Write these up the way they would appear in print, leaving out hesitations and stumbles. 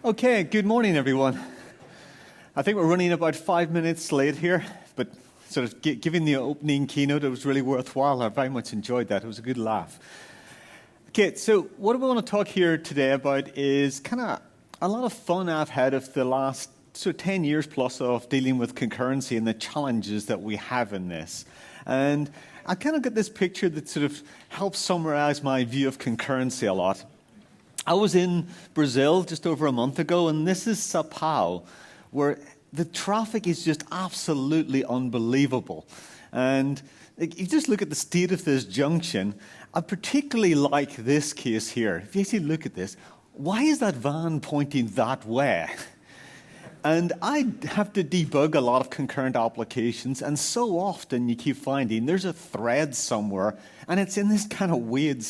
Okay, good morning, everyone. I think we're running about 5 minutes late here, but sort of giving the opening keynote, it was really worthwhile. I very much enjoyed that. It was a good laugh. Okay, so what we want to talk here today about is kind of a lot of fun I've had of the last 10 years plus of dealing with concurrency and the challenges that we have in this. And I kind of got this picture that sort of helps summarize my view of concurrency a lot. I was in Brazil just over a month ago, and this is Sao Paulo, where the traffic is just absolutely unbelievable. And you just look at the state of this junction. I particularly like this case here. If you actually look at this, why is that van pointing that way? And I have to debug a lot of concurrent applications, and so often you keep finding there's a thread somewhere, and it's in this kind of weird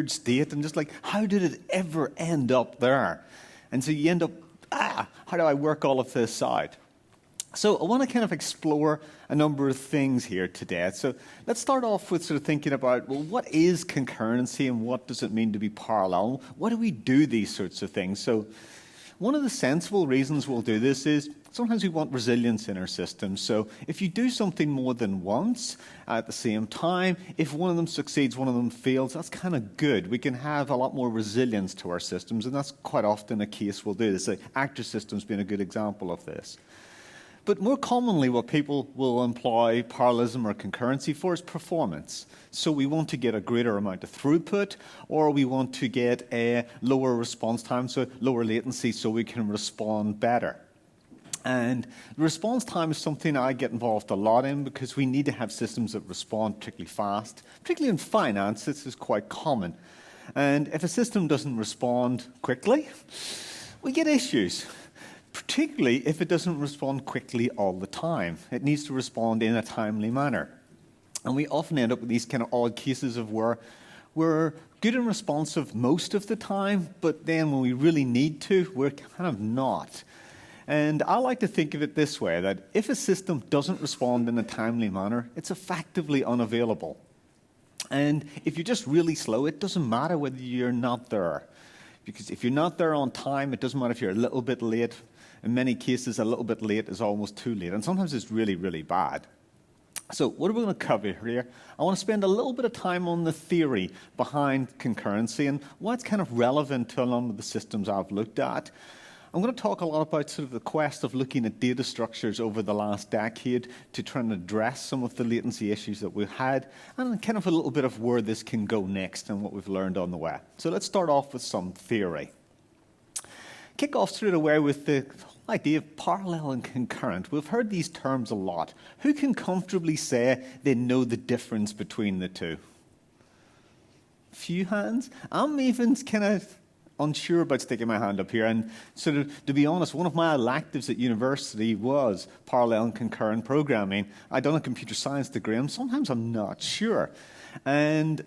state, and just like, how did it ever end up there? And so you end up, how do I work all of this out? So I want to kind of explore a number of things here today. So let's start off with sort of thinking about, well, what is concurrency, and what does it mean to be parallel? Why do we do these sorts of things? So one of the sensible reasons we'll do this is sometimes we want resilience in our system. So if you do something more than once at the same time, if one of them succeeds, one of them fails, that's kind of good. We can have a lot more resilience to our systems, and that's quite often a case we'll do this. Actor systems being a good example of this. But more commonly, what people will employ parallelism or concurrency for is performance. So we want to get a greater amount of throughput, or we want to get a lower response time, so lower latency, so we can respond better. And the response time is something I get involved a lot in, because we need to have systems that respond particularly fast. Particularly in finance, this is quite common. And if a system doesn't respond quickly, we get issues. Particularly if it doesn't respond quickly all the time. It needs to respond in a timely manner. And we often end up with these kind of odd cases of where we're good and responsive most of the time, but then when we really need to, we're kind of not. And I like to think of it this way, that if a system doesn't respond in a timely manner, it's effectively unavailable. And if you're just really slow, it doesn't matter whether you're not there. Because if you're not there on time, it doesn't matter if you're a little bit late. In many cases, a little bit late is almost too late, and sometimes it's really, really bad. So what are we going to cover here? I want to spend a little bit of time on the theory behind concurrency and why it's kind of relevant to a lot of the systems I've looked at. I'm going to talk a lot about sort of the quest of looking at data structures over the last decade to try and address some of the latency issues that we've had, and kind of a little bit of where this can go next and what we've learned on the way. So let's start off with some theory. Kick off straight away with the idea of parallel and concurrent. We've heard these terms a lot. Who can comfortably say they know the difference between the two? Few hands? I'm even kind of unsure about sticking my hand up here. And sort of, to be honest, one of my electives at university was parallel and concurrent programming. I'd done a computer science degree, and sometimes I'm not sure. And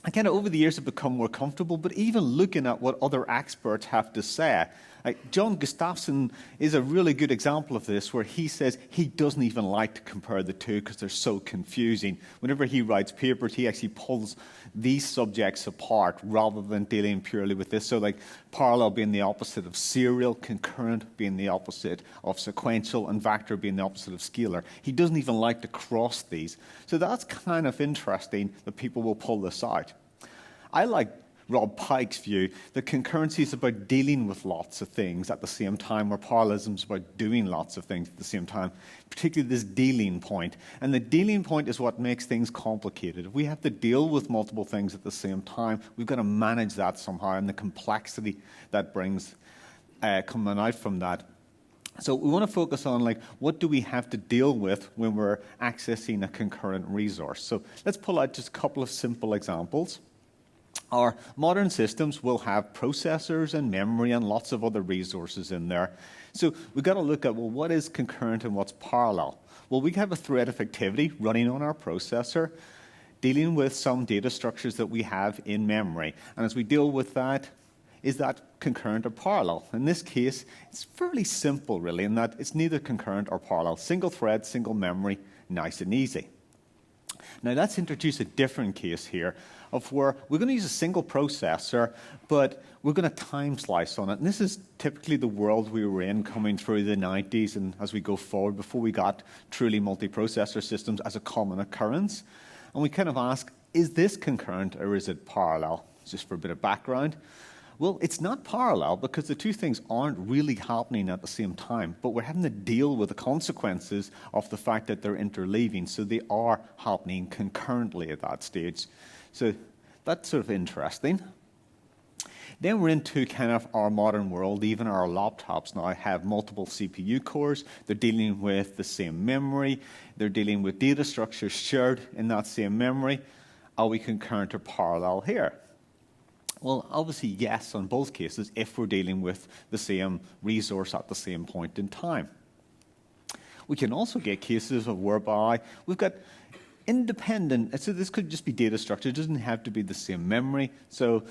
I kind of over the years have become more comfortable, but even looking at what other experts have to say, like John Gustafsson is a really good example of this, where he says he doesn't even like to compare the two because they're so confusing. Whenever he writes papers, he actually pulls these subjects apart rather than dealing purely with this. So like parallel being the opposite of serial, concurrent being the opposite of sequential, and vector being the opposite of scalar. He doesn't even like to cross these. So that's kind of interesting that people will pull this out. I like Rob Pike's view that concurrency is about dealing with lots of things at the same time, where parallelism is about doing lots of things at the same time, particularly this dealing point. And the dealing point is what makes things complicated. If we have to deal with multiple things at the same time, we've got to manage that somehow, and the complexity that brings coming out from that. So we want to focus on, like, what do we have to deal with when we're accessing a concurrent resource? So let's pull out just a couple of simple examples. Our modern systems will have processors and memory and lots of other resources in there. So we've got to look at, well, what is concurrent and what's parallel? Well, we have a thread of activity running on our processor, dealing with some data structures that we have in memory. And as we deal with that, is that concurrent or parallel? In this case, it's fairly simple, really, in that it's neither concurrent or parallel. Single thread, single memory, nice and easy. Now let's introduce a different case here of where we're going to use a single processor, but we're going to time slice on it. And this is typically the world we were in coming through the 90s and as we go forward before we got truly multiprocessor systems as a common occurrence. And we kind of ask, is this concurrent or is it parallel? Just for a bit of background. Well, it's not parallel because the two things aren't really happening at the same time, but we're having to deal with the consequences of the fact that they're interleaving, so they are happening concurrently at that stage. So that's sort of interesting. Then we're into kind of our modern world. Even our laptops now have multiple CPU cores. They're dealing with the same memory. They're dealing with data structures shared in that same memory. Are we concurrent or parallel here? Well, obviously, yes, on both cases, if we're dealing with the same resource at the same point in time. We can also get cases of whereby we've got independent, so this could just be data structure, it doesn't have to be the same memory. So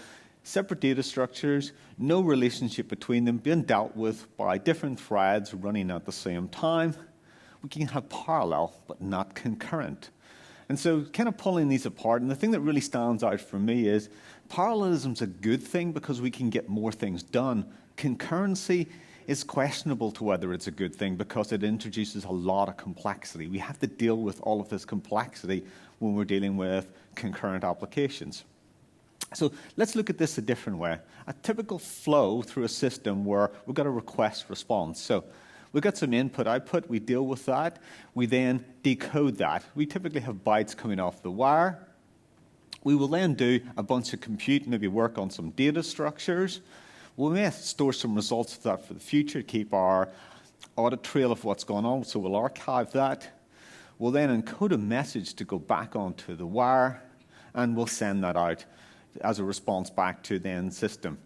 separate data structures, no relationship between them, being dealt with by different threads running at the same time. We can have parallel, but not concurrent. And so kind of pulling these apart, and the thing that really stands out for me is parallelism's a good thing because we can get more things done. Concurrency is questionable to whether it's a good thing because it introduces a lot of complexity. We have to deal with all of this complexity when we're dealing with concurrent applications. So let's look at this a different way. A typical flow through a system where we've got a request response. So we've got some input, output, we deal with that. We then decode that. We typically have bytes coming off the wire. We will then do a bunch of compute, maybe work on some data structures. We may store some results of that for the future, keep our audit trail of what's going on, so we'll archive that. We'll then encode a message to go back onto the wire, and we'll send that out as a response back to the end system.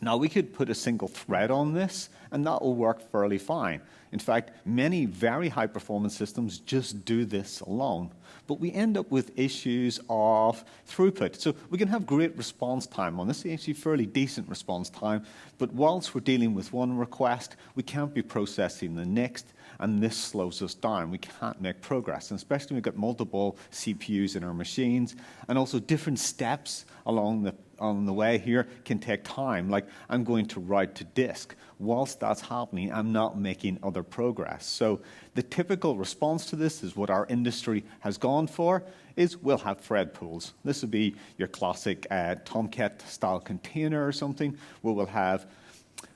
Now, we could put a single thread on this, and that will work fairly fine. In fact, many very high-performance systems just do this alone. But we end up with issues of throughput. So we can have great response time on this, actually fairly decent response time, but whilst we're dealing with one request, we can't be processing the next, and this slows us down. We can't make progress, and especially when we've got multiple CPUs in our machines, and also different steps along the way here can take time. Like, I'm going to write to disk. Whilst that's happening, I'm not making other progress. So the typical response to this is what our industry has gone for, is we'll have thread pools. This would be your classic Tomcat-style container or something, where we'll have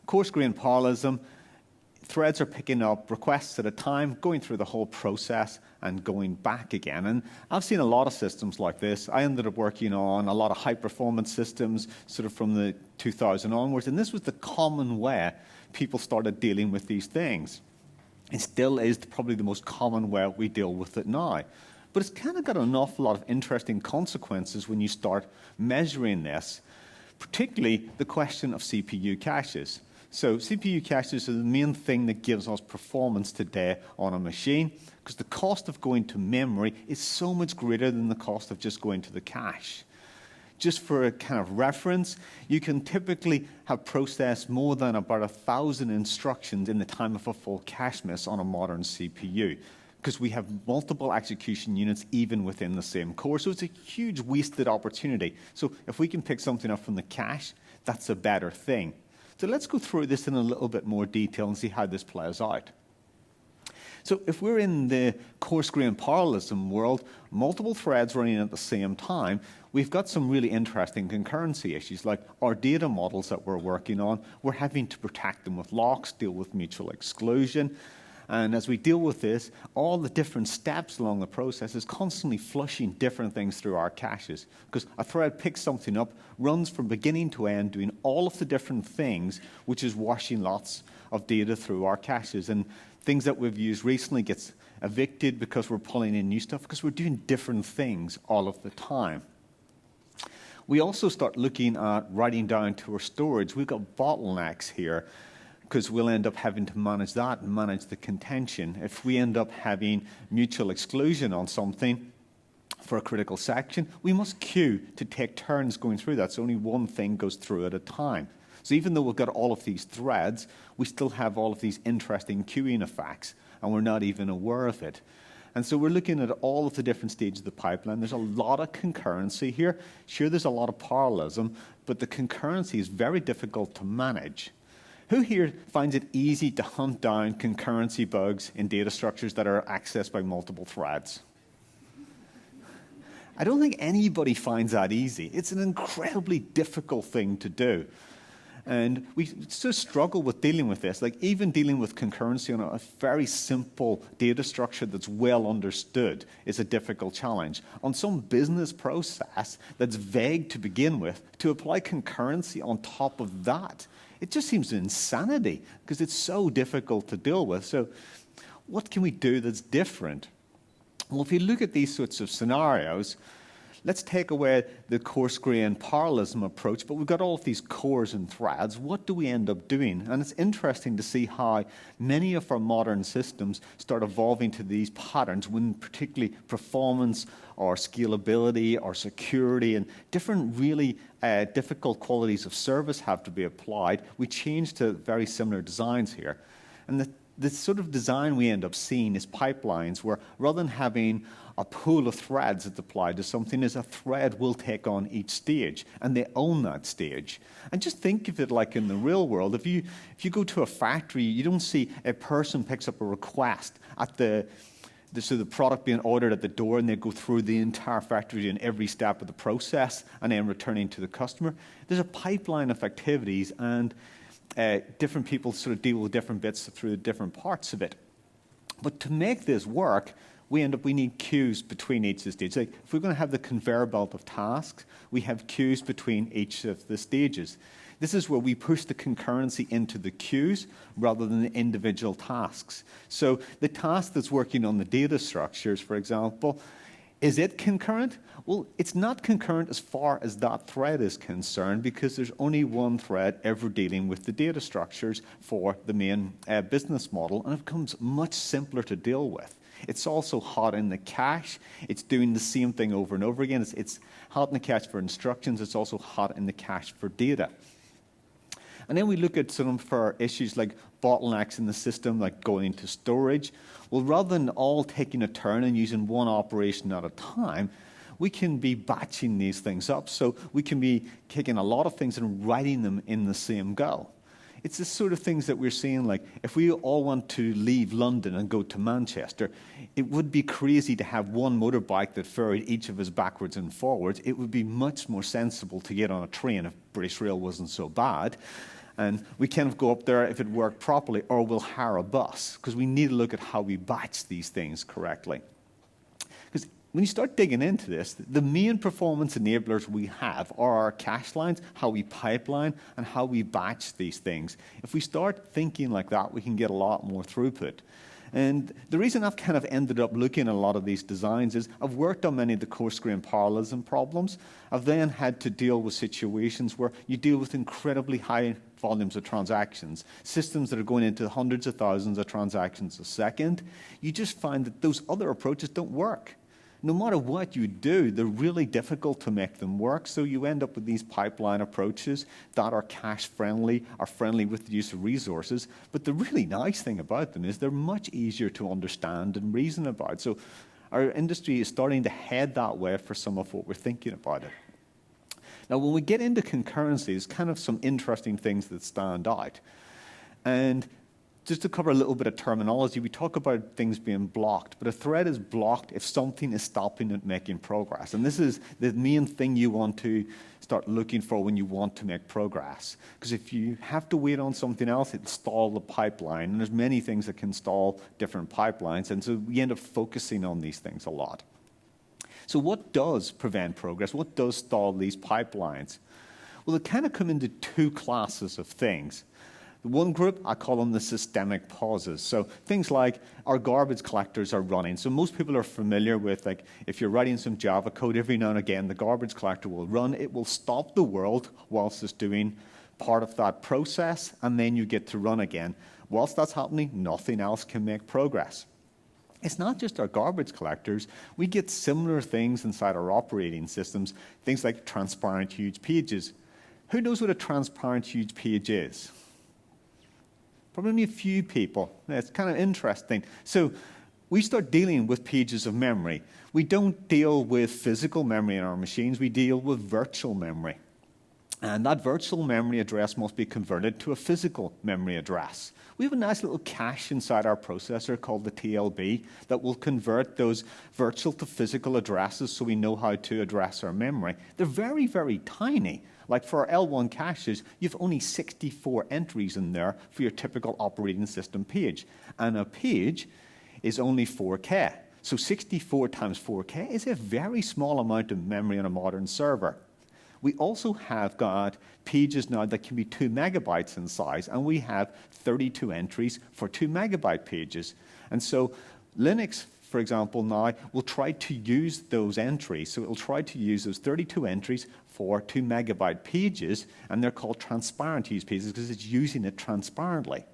coarse-grained parallelism. Threads are picking up requests at a time, going through the whole process and going back again. And I've seen a lot of systems like this. I ended up working on a lot of high-performance systems sort of from the 2000 onwards, and this was the common way people started dealing with these things. It still is probably the most common way we deal with it now. But it's kind of got an awful lot of interesting consequences when you start measuring this, particularly the question of CPU caches. So CPU caches are the main thing that gives us performance today on a machine, because the cost of going to memory is so much greater than the cost of just going to the cache. Just for a kind of reference, you can typically have processed more than about 1,000 instructions in the time of a full cache miss on a modern CPU, because we have multiple execution units even within the same core. So it's a huge wasted opportunity. So if we can pick something up from the cache, that's a better thing. So let's go through this in a little bit more detail and see how this plays out. So if we're in the coarse-grained parallelism world, multiple threads running at the same time, we've got some really interesting concurrency issues, like our data models that we're working on. We're having to protect them with locks, deal with mutual exclusion. And as we deal with this, all the different steps along the process is constantly flushing different things through our caches. Because a thread picks something up, runs from beginning to end, doing all of the different things, which is washing lots of data through our caches. And things that we've used recently gets evicted because we're pulling in new stuff, because we're doing different things all of the time. We also start looking at writing down to our storage. We've got bottlenecks here, because we'll end up having to manage that and manage the contention. If we end up having mutual exclusion on something for a critical section, we must queue to take turns going through that, so only one thing goes through at a time. So even though we've got all of these threads, we still have all of these interesting queuing effects, and we're not even aware of it. And so we're looking at all of the different stages of the pipeline. There's a lot of concurrency here. Sure, there's a lot of parallelism, but the concurrency is very difficult to manage. Who here finds it easy to hunt down concurrency bugs in data structures that are accessed by multiple threads? I don't think anybody finds that easy. It's an incredibly difficult thing to do. And we sort of struggle with dealing with this, like even dealing with concurrency on a very simple data structure that's well understood is a difficult challenge. On some business process that's vague to begin with, to apply concurrency on top of that, it just seems insanity because it's so difficult to deal with. So what can we do that's different? Well, if you look at these sorts of scenarios, let's take away the coarse-grained parallelism approach, but we've got all of these cores and threads. What do we end up doing? And it's interesting to see how many of our modern systems start evolving to these patterns when particularly performance or scalability or security and different really difficult qualities of service have to be applied. We change to very similar designs here. And the sort of design we end up seeing is pipelines where rather than having a pool of threads that's applied to something, is a thread will take on each stage, and they own that stage. And just think of it like in the real world. If you go to a factory, you don't see a person picks up a request at the product being ordered at the door, and they go through the entire factory in every step of the process, and then returning to the customer. There's a pipeline of activities, and different people sort of deal with different bits through different parts of it. But to make this work, we need queues between each of the stages. Like if we're going to have the conveyor belt of tasks, we have queues between each of the stages. This is where we push the concurrency into the queues rather than the individual tasks. So the task that's working on the data structures, for example, is it concurrent? Well, it's not concurrent as far as that thread is concerned because there's only one thread ever dealing with the data structures for the main business model, and it becomes much simpler to deal with. It's also hot in the cache. It's doing the same thing over and over again. It's hot in the cache for instructions. It's also hot in the cache for data. And then we look at some for issues like bottlenecks in the system, like going into storage. Well, rather than all taking a turn and using one operation at a time, we can be batching these things up. So we can be taking a lot of things and writing them in the same go. It's the sort of things that we're seeing, like if we all want to leave London and go to Manchester, it would be crazy to have one motorbike that ferried each of us backwards and forwards. It would be much more sensible to get on a train if British Rail wasn't so bad. And we kind of go up there if it worked properly, or we'll hire a bus, because we need to look at how we batch these things correctly. Because when you start digging into this, the main performance enablers we have are our cache lines, how we pipeline, and how we batch these things. If we start thinking like that, we can get a lot more throughput. And the reason I've kind of ended up looking at a lot of these designs is I've worked on many of the coarse-grained parallelism problems. I've then had to deal with situations where you deal with incredibly high volumes of transactions, systems that are going into hundreds of thousands of transactions a second. You just find that those other approaches don't work. No matter what you do, they're really difficult to make them work, so you end up with these pipeline approaches that are cache-friendly, are friendly with the use of resources, but the really nice thing about them is they're much easier to understand and reason about. So our industry is starting to head that way for some of what we're thinking about it. Now, when we get into concurrency, there's kind of some interesting things that stand out. And just to cover a little bit of terminology, we talk about things being blocked, but a thread is blocked if something is stopping it making progress. And this is the main thing you want to start looking for when you want to make progress. Because if you have to wait on something else, it'll stall the pipeline. And there's many things that can stall different pipelines. And so we end up focusing on these things a lot. So what does prevent progress? What does stall these pipelines? Well, they kind of come into two classes of things. The one group, I call them the systemic pauses. So things like our garbage collectors are running. So most people are familiar with, like, if you're writing some Java code, every now and again, the garbage collector will run. It will stop the world whilst it's doing part of that process, and then you get to run again. Whilst that's happening, nothing else can make progress. It's not just our garbage collectors. We get similar things inside our operating systems, things like transparent huge pages. Who knows what a transparent huge page is? Probably only a few people. It's kind of interesting. So we start dealing with pages of memory. We don't deal with physical memory in our machines, we deal with virtual memory. And that virtual memory address must be converted to a physical memory address. We have a nice little cache inside our processor called the TLB that will convert those virtual to physical addresses so we know how to address our memory. They're very, very tiny. Like for our L1 caches, you've only 64 entries in there for your typical operating system page. And a page is only 4K. So 64 times 4K is a very small amount of memory on a modern server. We also have got pages now that can be 2 megabytes in size, and we have 32 entries for 2 megabyte pages. And so Linux, for example, now will try to use those entries. So it will try to use those 32 entries for 2 megabyte pages, and they're called transparent use pages because it's using it transparently.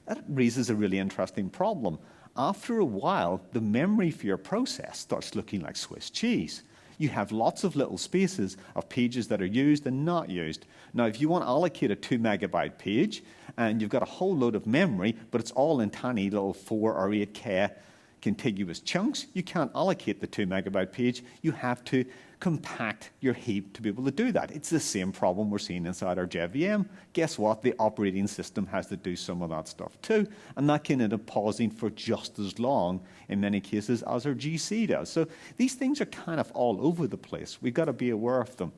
That raises a really interesting problem. After a while, the memory for your process starts looking like Swiss cheese. You have lots of little spaces of pages that are used and not used. Now, if you want to allocate a 2 megabyte page and you've got a whole load of memory, but it's all in tiny little 4 or 8K contiguous chunks, you can't allocate the 2 megabyte page. You have to compact your heap to be able to do that. It's the same problem we're seeing inside our JVM. Guess what? The operating system has to do some of that stuff too, and that can end up pausing for just as long in many cases as our GC does. So these things are kind of all over the place. We've got to be aware of them.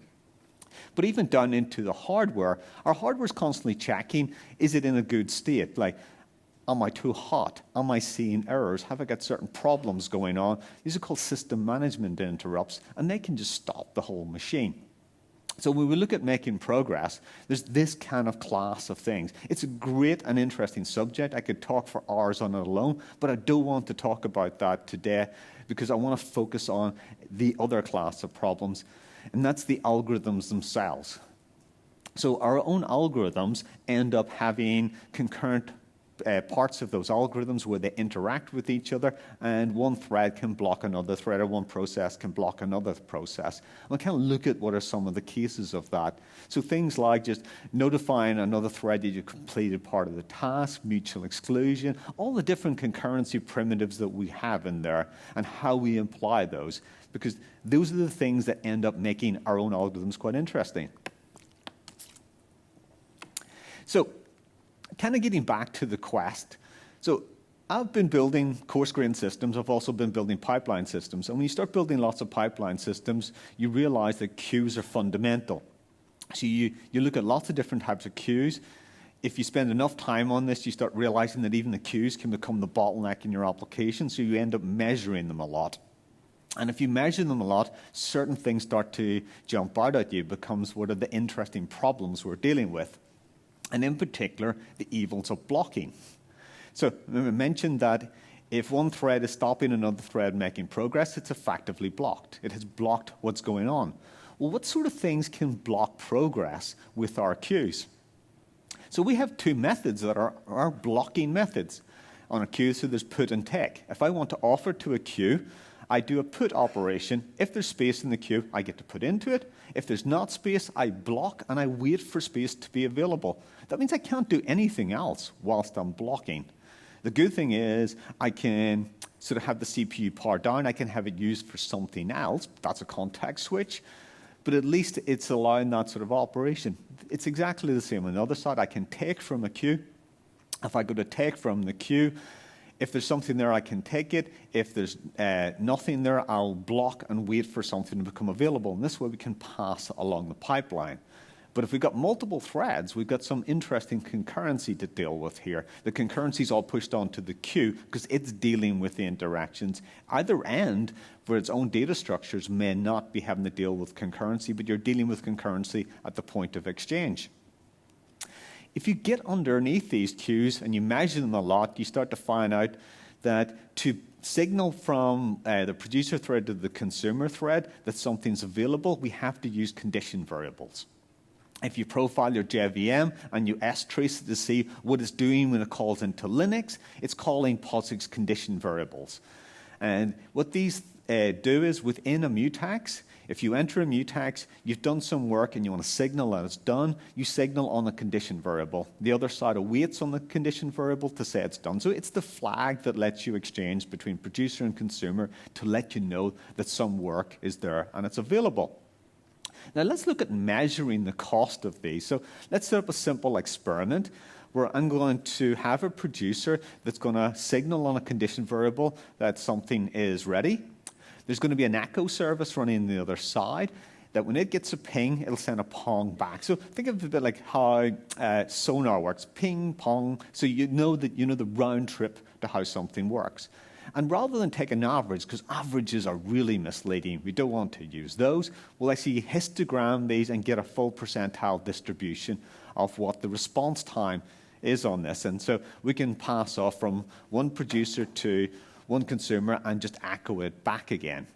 But even down into the hardware, our hardware is constantly checking, is it in a good state? Like, am I too hot? Am I seeing errors? Have I got certain problems going on? These are called system management interrupts, and they can just stop the whole machine. So when we look at making progress, there's this kind of class of things. It's a great and interesting subject. I could talk for hours on it alone, but I don't want to talk about that today because I want to focus on the other class of problems, and that's the algorithms themselves. So our own algorithms end up having concurrent parts of those algorithms where they interact with each other, and one thread can block another thread, or one process can block another process. We'll kind of look at what are some of the cases of that. So things like just notifying another thread that you completed part of the task, mutual exclusion, all the different concurrency primitives that we have in there, and how we apply those, because those are the things that end up making our own algorithms quite interesting. So, kind of getting back to the quest. So I've been building coarse-grained systems. I've also been building pipeline systems. And when you start building lots of pipeline systems, you realize that queues are fundamental. So you look at lots of different types of queues. If you spend enough time on this, you start realizing that even the queues can become the bottleneck in your application, so you end up measuring them a lot. And if you measure them a lot, certain things start to jump out at you. It becomes what are the interesting problems we're dealing with. And in particular, the evils of blocking. So I mentioned that if one thread is stopping another thread making progress, it's effectively blocked. It has blocked what's going on. Well, what sort of things can block progress with our queues? So we have two methods that are blocking methods on a queue. So there's put and take. If I want to offer to a queue, I do a put operation. If there's space in the queue, I get to put into it. If there's not space, I block and I wait for space to be available. That means I can't do anything else whilst I'm blocking. The good thing is I can sort of have the CPU powered down. I can have it used for something else. That's a context switch. But at least it's allowing that sort of operation. It's exactly the same on the other side. I can take from a queue. If I go to take from the queue, if there's something there, I can take it. If there's nothing there, I'll block and wait for something to become available. And this way we can pass along the pipeline. But if we've got multiple threads, we've got some interesting concurrency to deal with here. The concurrency is all pushed onto the queue because it's dealing with the interactions. Either end, for its own data structures, may not be having to deal with concurrency, but you're dealing with concurrency at the point of exchange. If you get underneath these queues and you measure them a lot, you start to find out that to signal from the producer thread to the consumer thread that something's available, we have to use condition variables. If you profile your JVM and you strace it to see what it's doing when it calls into Linux, it's calling POSIX condition variables. And what these do is within a mutex, if you enter a mutex, you've done some work and you want to signal that it's done, you signal on a condition variable. The other side awaits on the condition variable to say it's done. So it's the flag that lets you exchange between producer and consumer to let you know that some work is there and it's available. Now let's look at measuring the cost of these. So let's set up a simple experiment where I'm going to have a producer that's going to signal on a condition variable that something is ready. There's going to be an echo service running on the other side that when it gets a ping, it'll send a pong back. So think of it a bit like how sonar works, ping, pong, so you know the round trip to how something works. And rather than take an average, because averages are really misleading, we don't want to use those, we'll actually histogram these and get a full percentile distribution of what the response time is on this. And so we can pass off from one producer to one consumer and just echo it back again.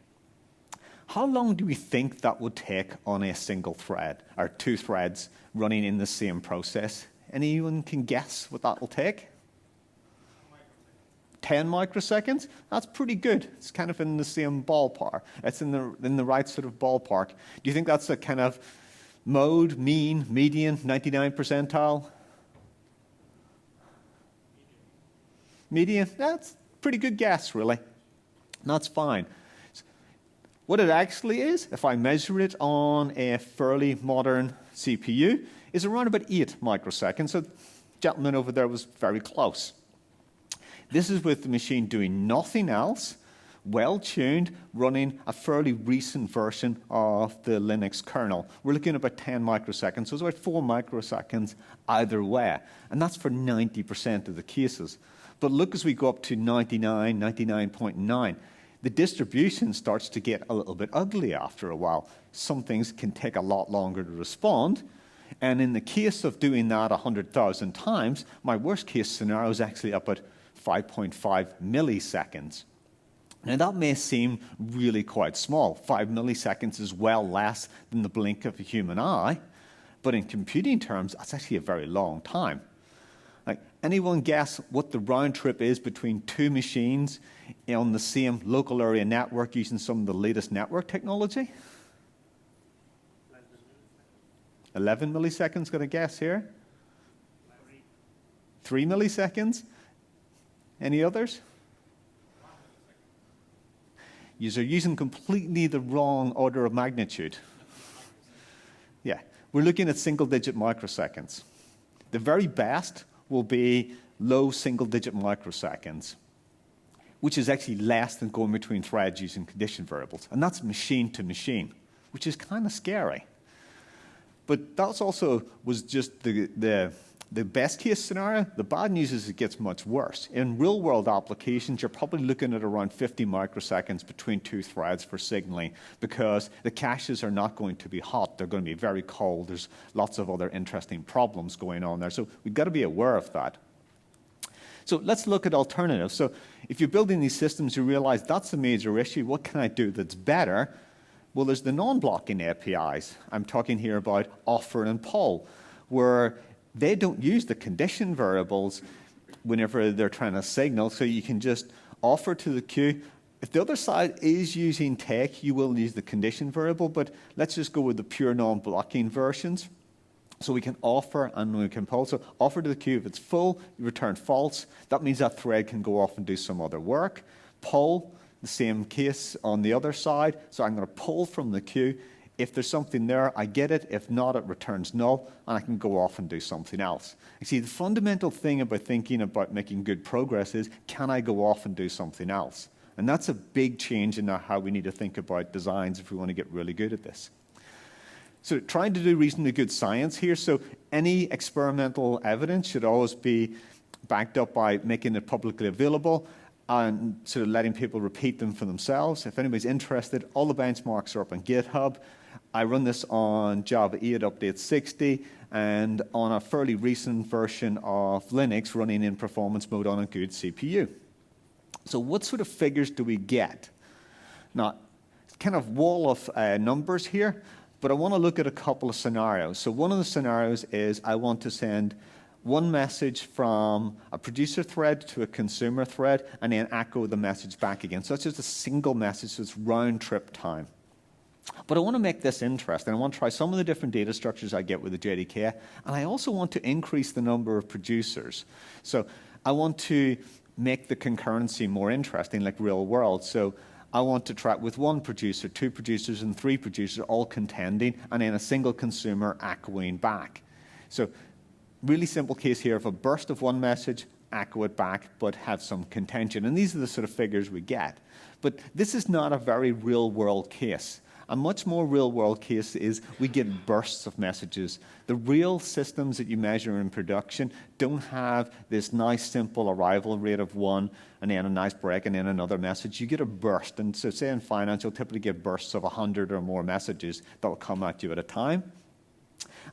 How long do we think that would take on a single thread, or two threads running in the same process? Anyone can guess what that will take? 10 microseconds? That's pretty good. It's kind of in the same ballpark. It's in the right sort of ballpark. Do you think that's a kind of mode, mean, median, 99 percentile? Median? That's a pretty good guess, really. That's fine. What it actually is, if I measure it on a fairly modern CPU, is around about 8 microseconds. So the gentleman over there was very close. This is with the machine doing nothing else, well-tuned, running a fairly recent version of the Linux kernel. We're looking at about 10 microseconds, so it's about 4 microseconds either way. And that's for 90% of the cases. But look, as we go up to 99, 99.9, the distribution starts to get a little bit ugly after a while. Some things can take a lot longer to respond. And in the case of doing that 100,000 times, my worst case scenario is actually up at 5.5 milliseconds. Now that may seem really quite small. 5 milliseconds is well less than the blink of a human eye, but in computing terms, that's actually a very long time. Like, anyone guess what the round trip is between two machines on the same local area network using some of the latest network technology? 11 milliseconds, got a guess here? 3 milliseconds? Any others? You're using completely the wrong order of magnitude. Yeah, we're looking at single-digit microseconds. The very best will be low single-digit microseconds, which is actually less than going between threads using condition variables. And that's machine to machine, which is kind of scary. But that also was just the best case scenario. The bad news is it gets much worse. In real world applications, you're probably looking at around 50 microseconds between two threads for signaling, because the caches are not going to be hot. They're going to be very cold. There's lots of other interesting problems going on there. So we've got to be aware of that. So let's look at alternatives. So if you're building these systems, you realize that's a major issue. What can I do that's better? Well, there's the non-blocking APIs. I'm talking here about offer and pull, where they don't use the condition variables whenever they're trying to signal, so you can just offer to the queue. If the other side is using take, you will use the condition variable, but let's just go with the pure non-blocking versions. So we can offer and we can pull. So offer to the queue, if it's full, you return false. That means that thread can go off and do some other work. Pull, the same case on the other side. So I'm going to pull from the queue. If there's something there, I get it. If not, it returns null, and I can go off and do something else. You see, the fundamental thing about thinking about making good progress is, can I go off and do something else? And that's a big change in how we need to think about designs if we want to get really good at this. So trying to do reasonably good science here. So any experimental evidence should always be backed up by making it publicly available and sort of letting people repeat them for themselves. If anybody's interested, all the benchmarks are up on GitHub. I run this on Java 8 Update 60 and on a fairly recent version of Linux running in performance mode on a good CPU. So what sort of figures do we get? Now, it's kind of wall of numbers here, but I want to look at a couple of scenarios. So one of the scenarios is I want to send one message from a producer thread to a consumer thread, and then echo the message back again. So it's just a single message, so it's round trip time. But I want to make this interesting. I want to try some of the different data structures I get with the JDK, and I also want to increase the number of producers. So I want to make the concurrency more interesting, like real world. So I want to track with one producer, two producers, and three producers all contending, and then a single consumer echoing back. So really simple case here of a burst of one message, echo it back, but have some contention. And these are the sort of figures we get. But this is not a very real-world case. A much more real-world case is we get bursts of messages. The real systems that you measure in production don't have this nice, simple arrival rate of 1, and then a nice break, and then another message. You get a burst. And so say in finance, you'll typically get bursts of 100 or more messages that will come at you at a time.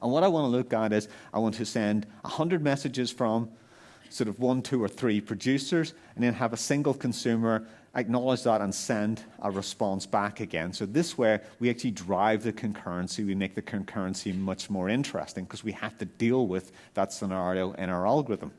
And what I want to look at is I want to send 100 messages from sort of 1, 2, or 3 producers, and then have a single consumer acknowledge that and send a response back again. So this way, we actually drive the concurrency. We make the concurrency much more interesting because we have to deal with that scenario in our algorithm.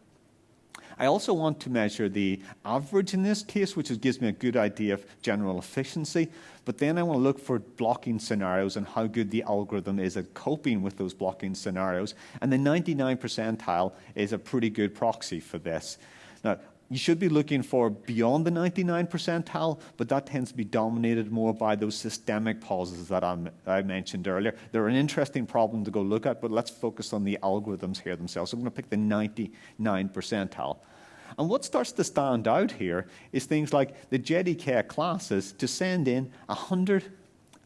I also want to measure the average in this case, which gives me a good idea of general efficiency. But then I want to look for blocking scenarios and how good the algorithm is at coping with those blocking scenarios. And the 99th percentile is a pretty good proxy for this. Now, you should be looking for beyond the 99th percentile, but that tends to be dominated more by those systemic pauses that I mentioned earlier. They're an interesting problem to go look at, but let's focus on the algorithms here themselves. So I'm going to pick the 99th percentile. And what starts to stand out here is things like the JDK classes to send in 100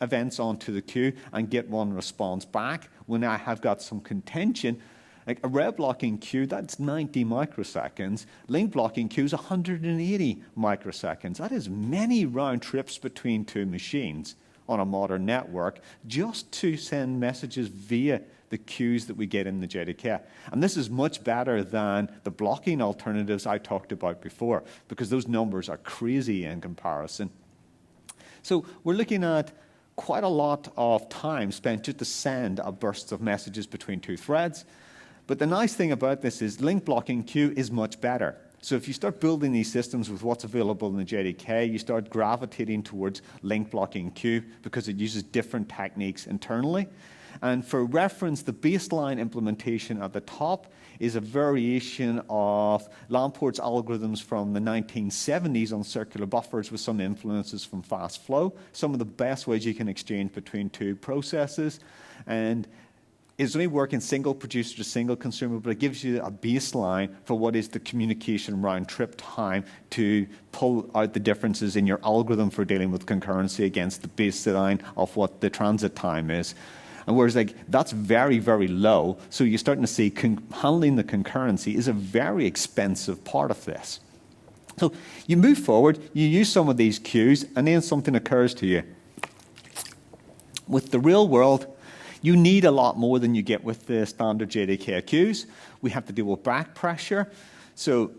events onto the queue and get one response back when I have got some contention. Like a red blocking queue, that's 90 microseconds. Link blocking queue is 180 microseconds. That is many round trips between two machines on a modern network just to send messages via the queues that we get in the JDK. And this is much better than the blocking alternatives I talked about before, because those numbers are crazy in comparison. So we're looking at quite a lot of time spent just to send a burst of messages between two threads. But the nice thing about this is link blocking queue is much better. So if you start building these systems with what's available in the JDK, you start gravitating towards link blocking queue because it uses different techniques internally. And for reference, the baseline implementation at the top is a variation of Lamport's algorithms from the 1970s on circular buffers with some influences from fast flow. Some of the best ways you can exchange between two processes. And it's only working single producer to single consumer, but it gives you a baseline for what is the communication round trip time to pull out the differences in your algorithm for dealing with concurrency against the baseline of what the transit time is. And whereas that's very, very low, so you're starting to see handling the concurrency is a very expensive part of this. So you move forward, you use some of these queues, and then something occurs to you. With the real world, you need a lot more than you get with the standard JDK queues. We have to deal with back pressure. So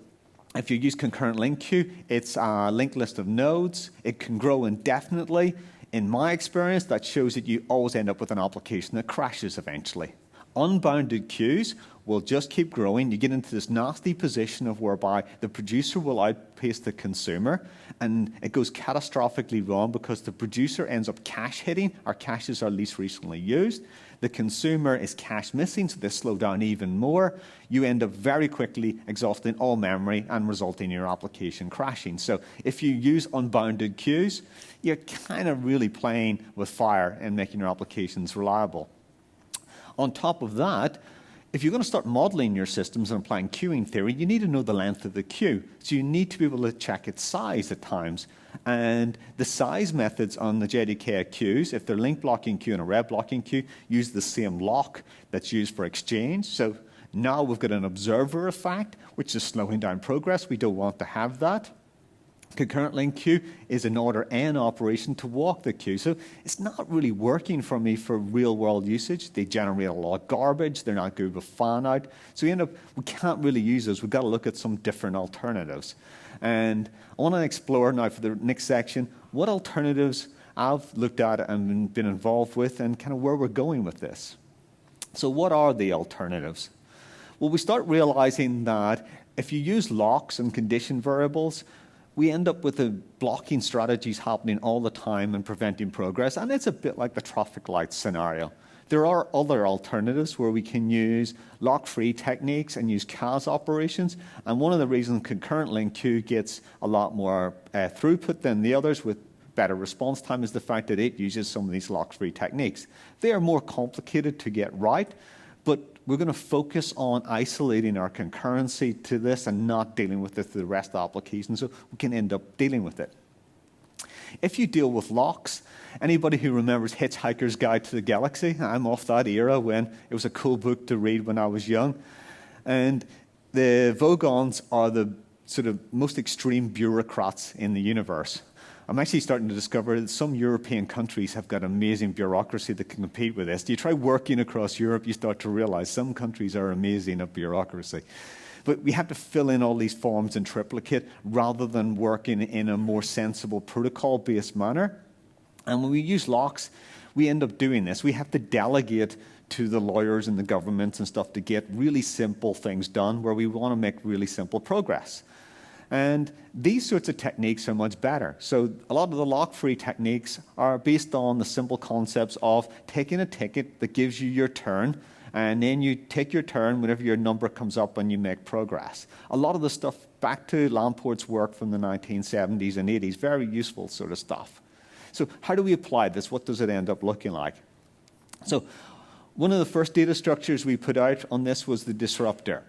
if you use concurrent link queue, it's a linked list of nodes. It can grow indefinitely. In my experience, that shows that you always end up with an application that crashes eventually. Unbounded queues will just keep growing. You get into this nasty position of whereby the producer will outpace the consumer, and it goes catastrophically wrong because the producer ends up cache hitting. Our caches are least recently used. The consumer is cache missing, so they slow down even more. You end up very quickly exhausting all memory and resulting in your application crashing. So if you use unbounded queues, you're kind of really playing with fire and making your applications reliable. On top of that, if you're going to start modeling your systems and applying queuing theory, you need to know the length of the queue. So you need to be able to check its size at times. And the size methods on the JDK queues, if they're link blocking queue and a red blocking queue, use the same lock that's used for exchange. So now we've got an observer effect, which is slowing down progress. We don't want to have that. Concurrent link queue is an order n operation to walk the queue. So it's not really working for me for real world usage. They generate a lot of garbage. They're not good with fan out. So we can't really use those. We've got to look at some different alternatives. And I want to explore now for the next section what alternatives I've looked at and been involved with and kind of where we're going with this. So what are the alternatives? Well, we start realizing that if you use locks and condition variables, we end up with the blocking strategies happening all the time and preventing progress, and it's a bit like the traffic light scenario. There are other alternatives where we can use lock-free techniques and use CAS operations, and one of the reasons Concurrent Link 2 gets a lot more throughput than the others with better response time is the fact that it uses some of these lock-free techniques. They are more complicated to get right, but we're going to focus on isolating our concurrency to this and not dealing with it through the rest of the application, so we can end up dealing with it. If you deal with locks, anybody who remembers Hitchhiker's Guide to the Galaxy, I'm off that era when it was a cool book to read when I was young. And the Vogons are the sort of most extreme bureaucrats in the universe. I'm actually starting to discover that some European countries have got amazing bureaucracy that can compete with this. You try working across Europe, you start to realize some countries are amazing at bureaucracy. But we have to fill in all these forms in triplicate rather than working in a more sensible protocol-based manner. And when we use locks, we end up doing this. We have to delegate to the lawyers and the governments and stuff to get really simple things done where we want to make really simple progress. And these sorts of techniques are much better. So a lot of the lock-free techniques are based on the simple concepts of taking a ticket that gives you your turn, and then you take your turn whenever your number comes up and you make progress. A lot of the stuff back to Lamport's work from the 1970s and 80s, very useful sort of stuff. So how do we apply this? What does it end up looking like? So one of the first data structures we put out on this was the disruptor.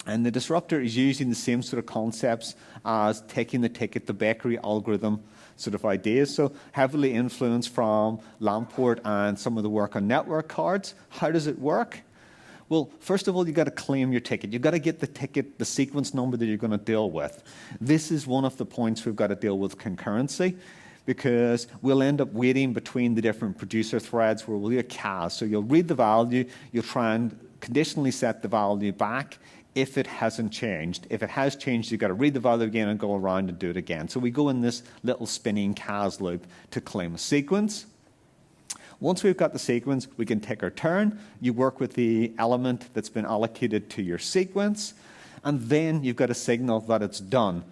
And the disruptor is using the same sort of concepts as taking the ticket, the bakery algorithm sort of ideas. So heavily influenced from Lamport and some of the work on network cards. How does it work? Well, first of all, you've got to claim your ticket. You've got to get the ticket, the sequence number that you're going to deal with. This is one of the points we've got to deal with concurrency, because we'll end up waiting between the different producer threads where we'll do a CAS. So you'll read the value, you'll try and conditionally set the value back if it hasn't changed. If it has changed, you've got to read the value again and go around and do it again. So we go in this little spinning CAS loop to claim a sequence. Once we've got the sequence, we can take our turn. You work with the element that's been allocated to your sequence, and then you've got to signal that it's done.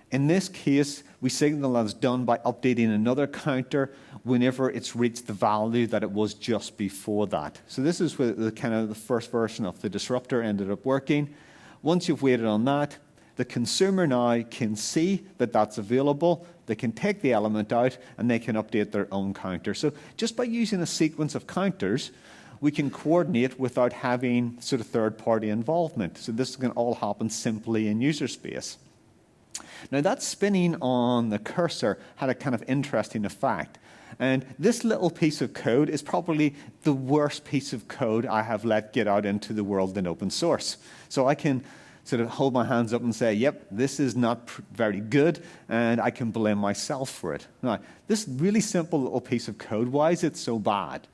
In this case, we signal that it's done by updating another counter whenever it's reached the value that it was just before that. So this is where the kind of the first version of the disruptor ended up working. Once you've waited on that, the consumer now can see that that's available. They can take the element out and they can update their own counter. So just by using a sequence of counters, we can coordinate without having sort of third-party involvement. So this can all happen simply in user space. Now that spinning on the cursor had a kind of interesting effect. And this little piece of code is probably the worst piece of code I have let get out into the world in open source. So I can sort of hold my hands up and say, yep, this is not very good, and I can blame myself for it. Now, this really simple little piece of code, why is it so bad?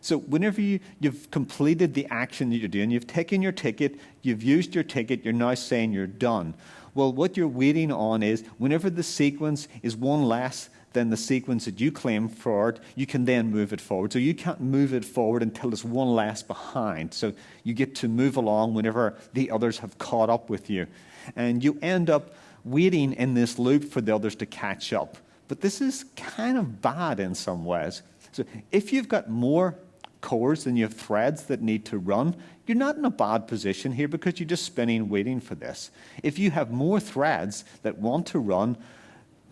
So whenever you've completed the action that you're doing, you've taken your ticket, you've used your ticket, you're now saying you're done. Well, what you're waiting on is whenever the sequence is one less than the sequence that you claim for it, you can then move it forward. So you can't move it forward until it's one less behind. So you get to move along whenever the others have caught up with you. And you end up waiting in this loop for the others to catch up. But this is kind of bad in some ways. So if you've got more cores than you have threads that need to run, you're not in a bad position here because you're just spinning waiting for this. If you have more threads that want to run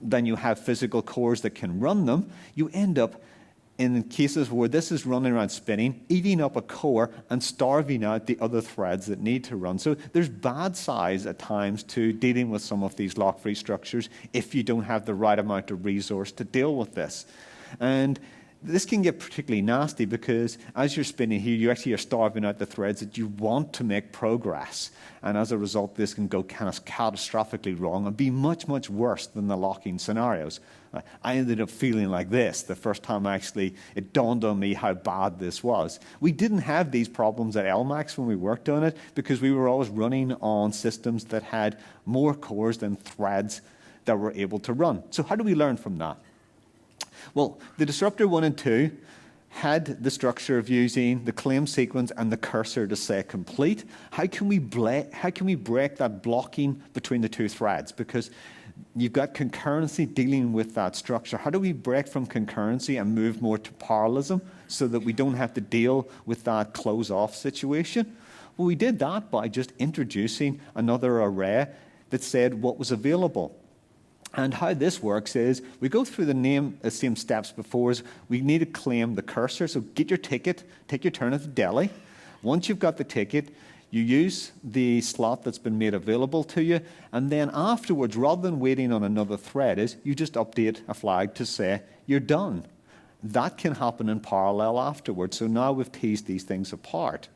than you have physical cores that can run them, you end up in cases where this is running around spinning, eating up a core and starving out the other threads that need to run. So there's bad size at times to dealing with some of these lock-free structures if you don't have the right amount of resource to deal with this. And this can get particularly nasty because as you're spinning here, you actually are starving out the threads that you want to make progress. And as a result, this can go kind of catastrophically wrong and be much, much worse than the locking scenarios. I ended up feeling like this the first time actually it dawned on me how bad this was. We didn't have these problems at LMAX when we worked on it because we were always running on systems that had more cores than threads that were able to run. So how do we learn from that? Well, the Disruptor 1 and 2 had the structure of using the claim sequence and the cursor to say complete. How can we break that blocking between the two threads? Because you've got concurrency dealing with that structure. How do we break from concurrency and move more to parallelism so that we don't have to deal with that close-off situation? Well, we did that by just introducing another array that said what was available. And how this works is we go through the same steps before. Is we need to claim the cursor. So get your ticket, take your turn at the deli. Once you've got the ticket, you use the slot that's been made available to you. And then afterwards, rather than waiting on another thread, is you just update a flag to say you're done. That can happen in parallel afterwards. So now we've teased these things apart.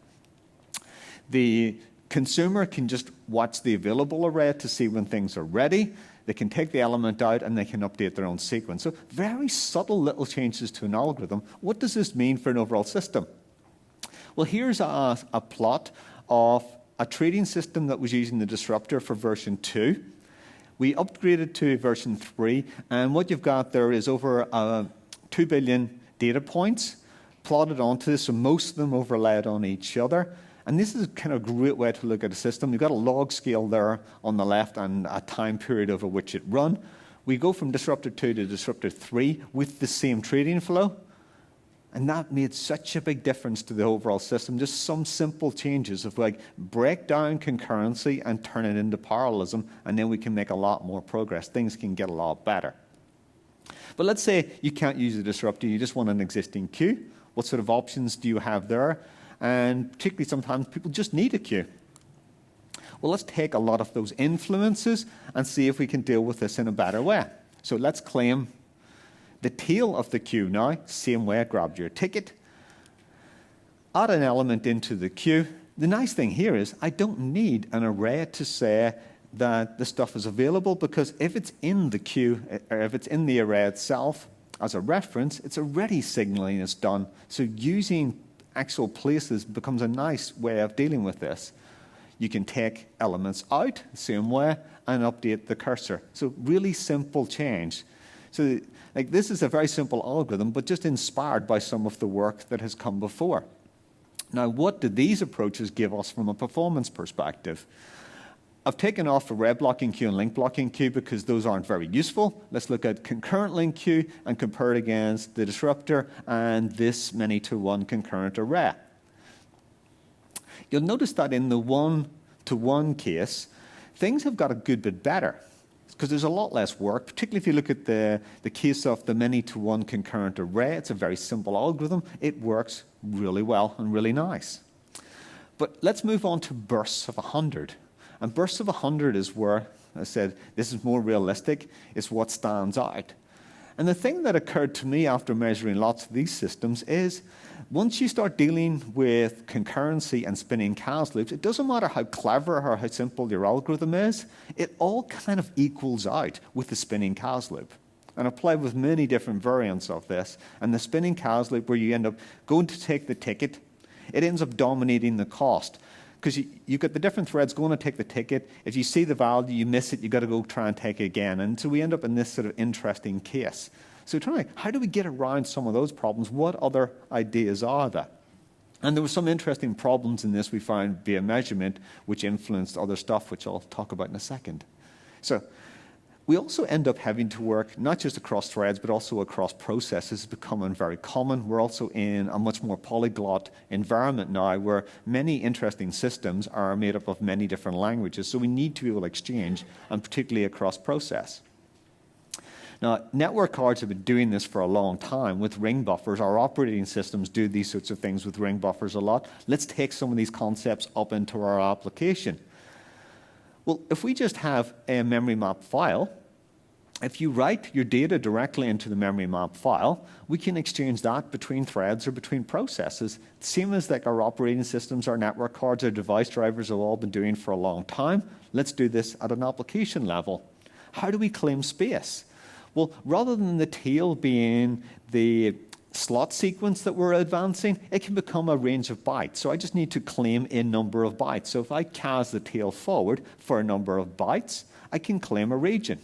The consumer can just watch the available array to see when things are ready. They can take the element out and they can update their own sequence. So very subtle little changes to an algorithm. What does this mean for an overall system? Well, here's a plot of a trading system that was using the disruptor for version 2. We upgraded to version 3, and what you've got there is over 2 billion data points plotted onto this, so most of them overlaid on each other. And this is kind of a great way to look at a system. You've got a log scale there on the left and a time period over which it run. We go from Disruptor 2 to Disruptor 3 with the same trading flow. And that made such a big difference to the overall system. Just some simple changes of like break down concurrency and turn it into parallelism, and then we can make a lot more progress. Things can get a lot better. But let's say you can't use a disruptor, you just want an existing queue. What sort of options do you have there? And particularly sometimes people just need a queue. Well, let's take a lot of those influences and see if we can deal with this in a better way. So let's claim the tail of the queue now. Same way, grab your ticket, add an element into the queue. The nice thing here is I don't need an array to say that the stuff is available, because if it's in the queue, or if it's in the array itself as a reference, it's already signaling it's done. So using actual places becomes a nice way of dealing with this. You can take elements out, same way, and update the cursor. So really simple change. So like this is a very simple algorithm, but just inspired by some of the work that has come before. Now, what do these approaches give us from a performance perspective? I've taken off array blocking queue and link blocking queue because those aren't very useful. Let's look at concurrent link queue and compare it against the disruptor and this many-to-one concurrent array. You'll notice that in the one-to-one case, things have got a good bit better because there's a lot less work, particularly if you look at the case of the many-to-one concurrent array. It's a very simple algorithm. It works really well and really nice. But let's move on to bursts of 100. And bursts of 100 is where, I said, this is more realistic, it's what stands out. And the thing that occurred to me after measuring lots of these systems is, once you start dealing with concurrency and spinning Cas loops, it doesn't matter how clever or how simple your algorithm is, it all kind of equals out with the spinning Cas loop. And I've played with many different variants of this. And the spinning Cas loop, where you end up going to take the ticket, it ends up dominating the cost. Because you've got the different threads going to take the ticket. If you see the value, you miss it, you've got to go try and take it again. And so we end up in this sort of interesting case. So how do we get around some of those problems? What other ideas are there? And there were some interesting problems in this we found via measurement, which influenced other stuff, which I'll talk about in a second. So we also end up having to work not just across threads, but also across processes. It's becoming very common. We're also in a much more polyglot environment now, where many interesting systems are made up of many different languages. So we need to be able to exchange, and particularly across process. Now, network cards have been doing this for a long time with ring buffers. Our operating systems do these sorts of things with ring buffers a lot. Let's take some of these concepts up into our application. Well, if we just have a memory map file, if you write your data directly into the memory map file, we can exchange that between threads or between processes. Same as like our operating systems, our network cards, our device drivers have all been doing for a long time. Let's do this at an application level. How do we claim space? Well, rather than the tail being the slot sequence that we're advancing, it can become a range of bytes. So I just need to claim a number of bytes. So if I cas the tail forward for a number of bytes, I can claim a region.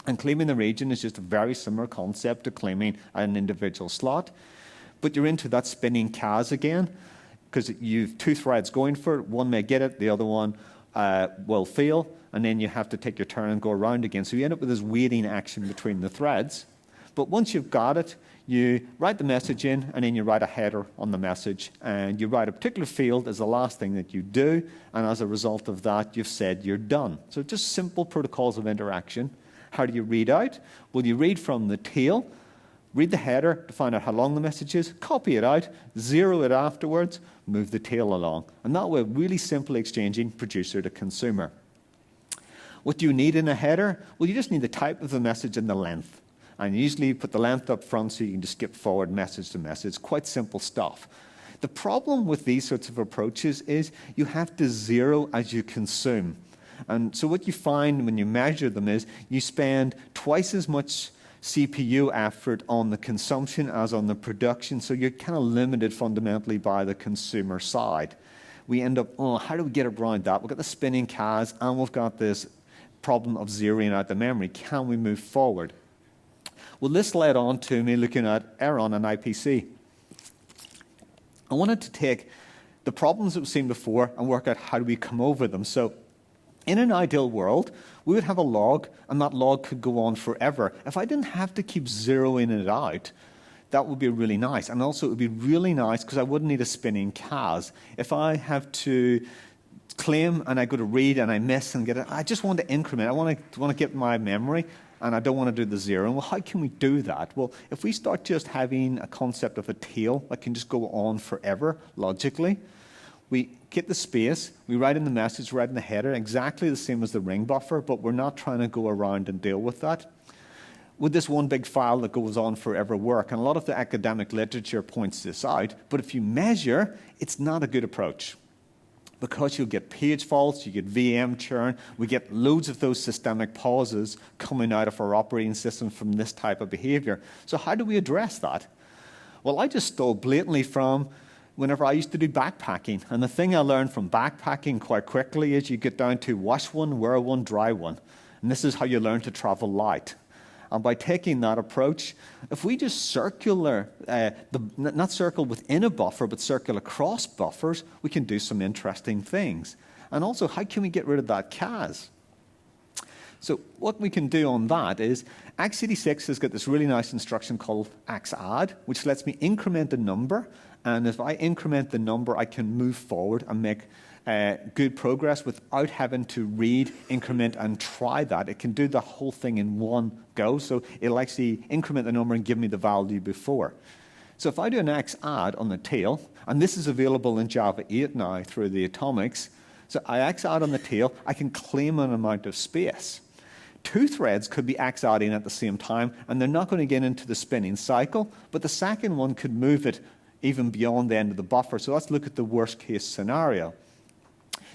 And claiming the region is just a very similar concept to claiming an individual slot. but you're into that spinning cas again, because you've two threads going for it. One may get it, the other one will fail, and then you have to take your turn and go around again. So you end up with this waiting action between the threads. But once you've got it, you write the message in, and then you write a header on the message, and you write a particular field as the last thing that you do, and as a result of that, you've said you're done. So just simple protocols of interaction. How do you read out? Well, you read from the tail, read the header to find out how long the message is, copy it out, zero it afterwards, move the tail along. And that way, really simply exchanging producer to consumer. What do you need in a header? Well, you just need the type of the message and the length. And usually you put the length up front so you can just skip forward message to message. Quite simple stuff. The problem with these sorts of approaches is you have to zero as you consume. And so what you find when you measure them is you spend twice as much CPU effort on the consumption as on the production, so you're kind of limited fundamentally by the consumer side. We end up, how do we get around that? We've got the spinning cas, and we've got this problem of zeroing out the memory. Can we move forward? Well, this led on to me looking at Aeron and IPC. I wanted to take the problems that we've seen before and work out how do we come over them. So in an ideal world, we would have a log, and that log could go on forever. If I didn't have to keep zeroing it out, that would be really nice. And also, it would be really nice because I wouldn't need a spinning cas. If I have to claim and I go to read and I miss and get it, I just want to increment. I want to get my memory, and I don't want to do the zero. Well, how can we do that? Well, if we start just having a concept of a tail that can just go on forever, logically, we get the space, we write in the message, write in the header, exactly the same as the ring buffer, but we're not trying to go around and deal with that. Would this one big file that goes on forever work? And a lot of the academic literature points this out, but if you measure, it's not a good approach. Because you'll get page faults, you get VM churn, we get loads of those systemic pauses coming out of our operating system from this type of behavior. So how do we address that? Well, I just stole blatantly from whenever I used to do backpacking. And the thing I learned from backpacking quite quickly is you get down to wash one, wear one, dry one. And this is how you learn to travel light. And by taking that approach, if we just not circle within a buffer, but circle across buffers, we can do some interesting things. And also, how can we get rid of that cas? So what we can do on that is, x86 has got this really nice instruction called xadd, which lets me increment a number. And if I increment the number, I can move forward and make good progress without having to read, increment, and try that. It can do the whole thing in one go, so it'll actually increment the number and give me the value before. So if I do an xadd on the tail, and this is available in Java 8 now through the atomics, so I xadd on the tail, I can claim an amount of space. Two threads could be xadding at the same time, and they're not going to get into the spinning cycle, but the second one could move it even beyond the end of the buffer. So let's look at the worst case scenario.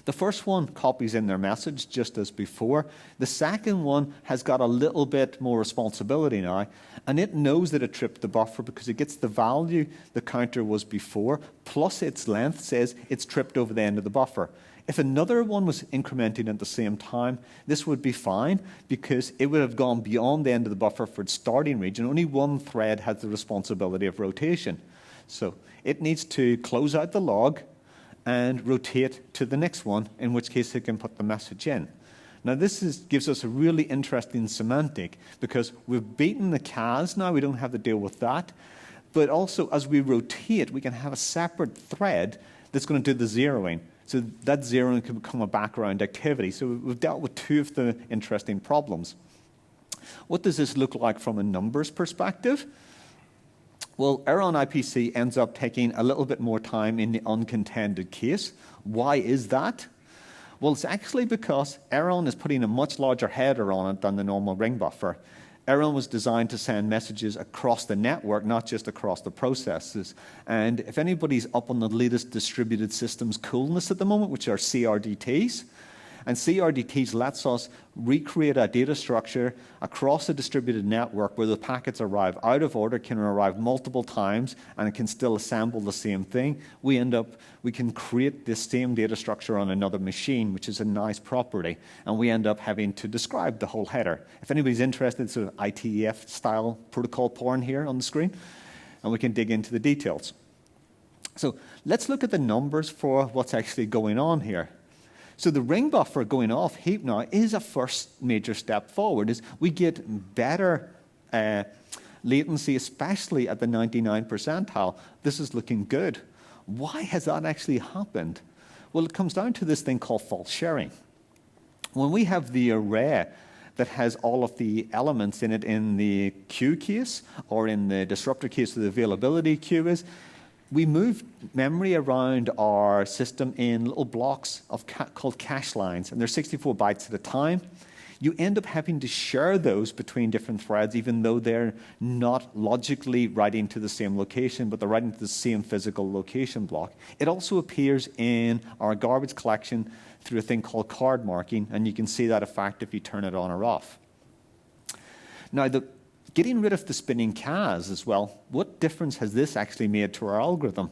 The first one copies in their message just as before. The second one has got a little bit more responsibility now, and it knows that it tripped the buffer because it gets the value the counter was before, plus its length says it's tripped over the end of the buffer. If another one was incrementing at the same time, this would be fine because it would have gone beyond the end of the buffer for its starting region. Only one thread has the responsibility of rotation. So it needs to close out the log and rotate to the next one, in which case it can put the message in. Now this gives us a really interesting semantic because we've beaten the cas now, we don't have to deal with that. But also as we rotate, we can have a separate thread that's going to do the zeroing. So that zeroing can become a background activity. So we've dealt with two of the interesting problems. What does this look like from a numbers perspective? Well, Aeron IPC ends up taking a little bit more time in the uncontended case. Why is that? Well, it's actually because Aeron is putting a much larger header on it than the normal ring buffer. Aeron was designed to send messages across the network, not just across the processes. And if anybody's up on the latest distributed systems coolness at the moment, which are CRDTs, and CRDTs lets us recreate a data structure across a distributed network where the packets arrive out of order, can arrive multiple times, and it can still assemble the same thing. We can create this same data structure on another machine, which is a nice property, and we end up having to describe the whole header. If anybody's interested, sort of ITF-style protocol porn here on the screen. and we can dig into the details. So let's look at the numbers for what's actually going on here. So the ring buffer going off heap now is a first major step forward. Is we get better latency, especially at the 99 percentile. This is looking good. Why has that actually happened? Well, it comes down to this thing called false sharing. When we have the array that has all of the elements in it in the queue case, or in the disruptor case where the availability queue is, we move memory around our system in little blocks called cache lines, and they're 64 bytes at a time. You end up having to share those between different threads, even though they're not logically writing to the same location, but they're writing to the same physical location block. It also appears in our garbage collection through a thing called card marking, and you can see that effect if you turn it on or off. Now, getting rid of the spinning cas as well, what difference has this actually made to our algorithm?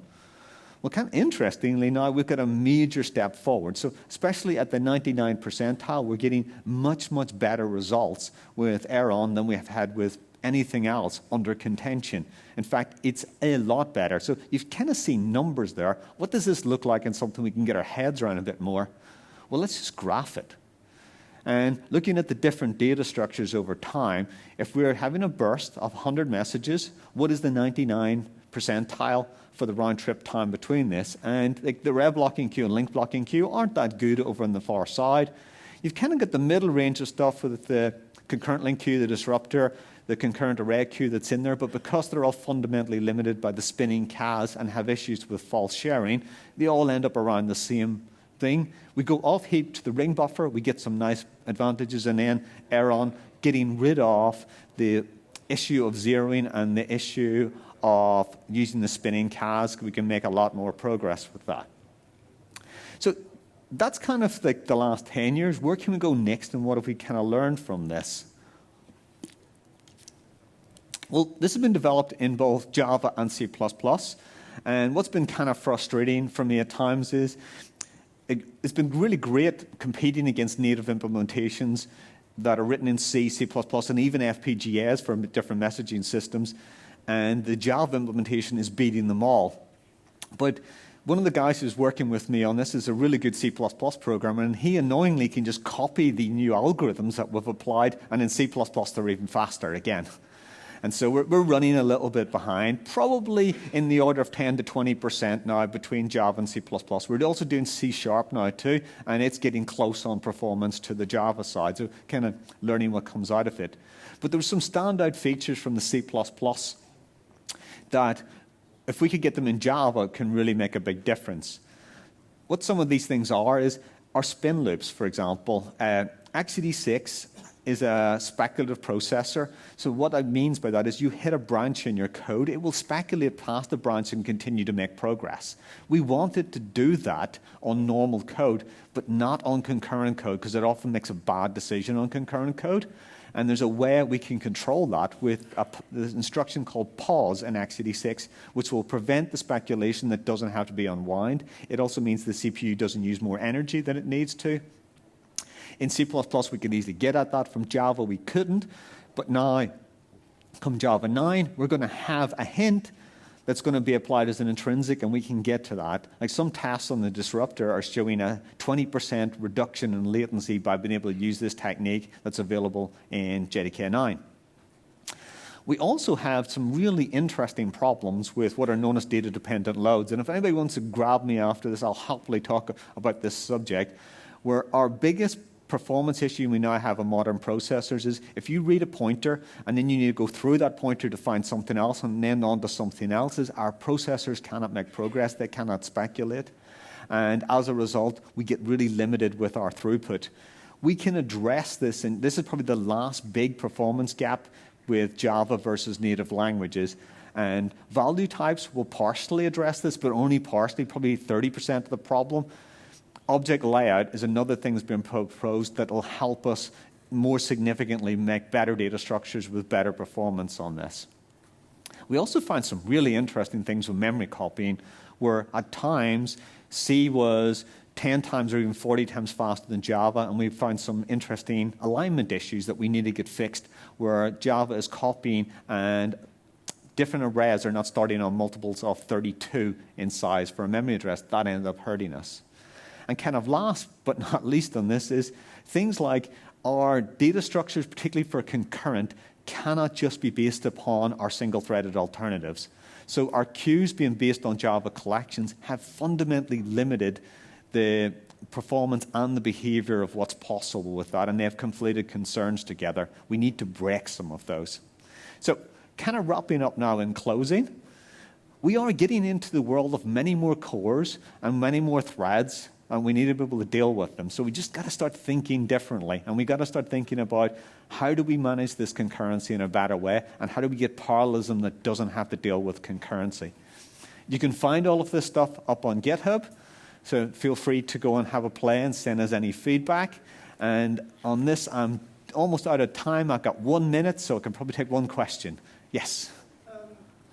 Well, kind of interestingly, now we've got a major step forward. So especially at the 99 percentile, we're getting much, much better results with Aeron than we have had with anything else under contention. In fact, it's a lot better. So you've kind of seen numbers there. What does this look like in something we can get our heads around a bit more? Well, let's just graph it. And looking at the different data structures over time, if we're having a burst of 100 messages, what is the 99 percentile for the round-trip time between this? And the rev blocking queue and link blocking queue aren't that good over on the far side. You've kind of got the middle range of stuff with the concurrent link queue, the disruptor, the concurrent array queue that's in there, but because they're all fundamentally limited by the spinning cas and have issues with false sharing, they all end up around the same thing. We go off heap to the ring buffer, we get some nice advantages, and then Aeron getting rid of the issue of zeroing and the issue of using the spinning cas, we can make a lot more progress with that. So that's kind of like the last 10 years. Where can we go next, and what have we kind of learned from this? Well, this has been developed in both Java and C++, and what's been kind of frustrating for me at times is it's been really great competing against native implementations that are written in C, C++, and even FPGAs for different messaging systems, and the Java implementation is beating them all. But one of the guys who's working with me on this is a really good C++ programmer, and he annoyingly can just copy the new algorithms that we've applied, and in C++ they're even faster again. And so we're running a little bit behind, probably in the order of 10 to 20% now between Java and C++. We're also doing C# now too, and it's getting close on performance to the Java side, so kind of learning what comes out of it. But there were some standout features from the C++ that, if we could get them in Java, can really make a big difference. What some of these things are is our spin loops, for example. x86 is a speculative processor. So what that means by that is you hit a branch in your code, it will speculate past the branch and continue to make progress. We want it to do that on normal code, but not on concurrent code, because it often makes a bad decision on concurrent code. And there's a way we can control that with the instruction called pause in x86, which will prevent the speculation that doesn't have to be unwound. It also means the CPU doesn't use more energy than it needs to. In C++, we could easily get at that. From Java, we couldn't. But now, come Java 9, we're going to have a hint that's going to be applied as an intrinsic, and we can get to that. Like some tests on the disruptor are showing a 20% reduction in latency by being able to use this technique that's available in JDK 9. We also have some really interesting problems with what are known as data-dependent loads. And if anybody wants to grab me after this, I'll happily talk about this subject, where our biggest performance issue we now have on modern processors is if you read a pointer and then you need to go through that pointer to find something else and then on to something else, our processors cannot make progress, they cannot speculate. And as a result, we get really limited with our throughput. We can address this, and this is probably the last big performance gap with Java versus native languages. And value types will partially address this, but only partially, probably 30% of the problem. Object layout is another thing that's been proposed that will help us more significantly make better data structures with better performance on this. We also find some really interesting things with memory copying, where at times C was 10 times or even 40 times faster than Java, and we found some interesting alignment issues that we need to get fixed, where Java is copying and different arrays are not starting on multiples of 32 in size for a memory address. That ended up hurting us. And kind of last but not least on this is things like our data structures, particularly for concurrent, cannot just be based upon our single-threaded alternatives. So our queues being based on Java collections have fundamentally limited the performance and the behavior of what's possible with that, and they have conflated concerns together. We need to break some of those. So kind of wrapping up now in closing, we are getting into the world of many more cores and many more threads, and we need to be able to deal with them. So we just got to start thinking differently, and we got to start thinking about how do we manage this concurrency in a better way, and how do we get parallelism that doesn't have to deal with concurrency. You can find all of this stuff up on GitHub, so feel free to go and have a play and send us any feedback. And on this, I'm almost out of time. I've got 1 minute, so I can probably take one question. Yes?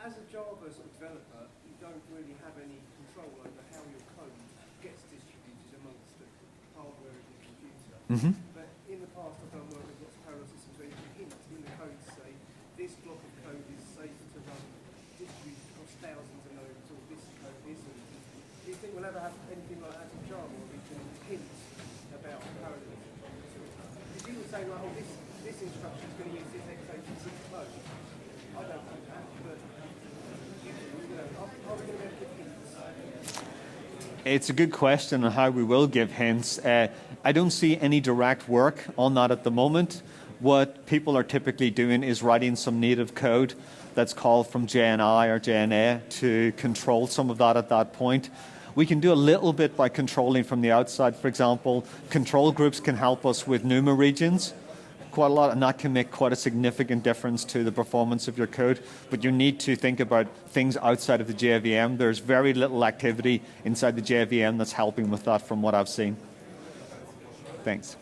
As a Java sort of developer, you don't really have any control over how your code gets distributed amongst the hardware of the computer. Mm-hmm. But in the past, I've done work with lots of parallel systems where you can hint in the code to say, this block of code is safe to run distributed across thousands of nodes, or this code isn't. Do you think we'll ever have anything like that in Java, where we can hint about parallelism? Because you were saying, like, oh, this instruction is going to use this x86 code. I don't know that, but are we going to be able to give hints? It's a good question on how we will give hints. I don't see any direct work on that at the moment. What people are typically doing is writing some native code that's called from JNI or JNA to control some of that at that point. We can do a little bit by controlling from the outside. For example, control groups can help us with NUMA regions quite a lot, and that can make quite a significant difference to the performance of your code. But you need to think about things outside of the JVM. There's very little activity inside the JVM that's helping with that from what I've seen. Thanks.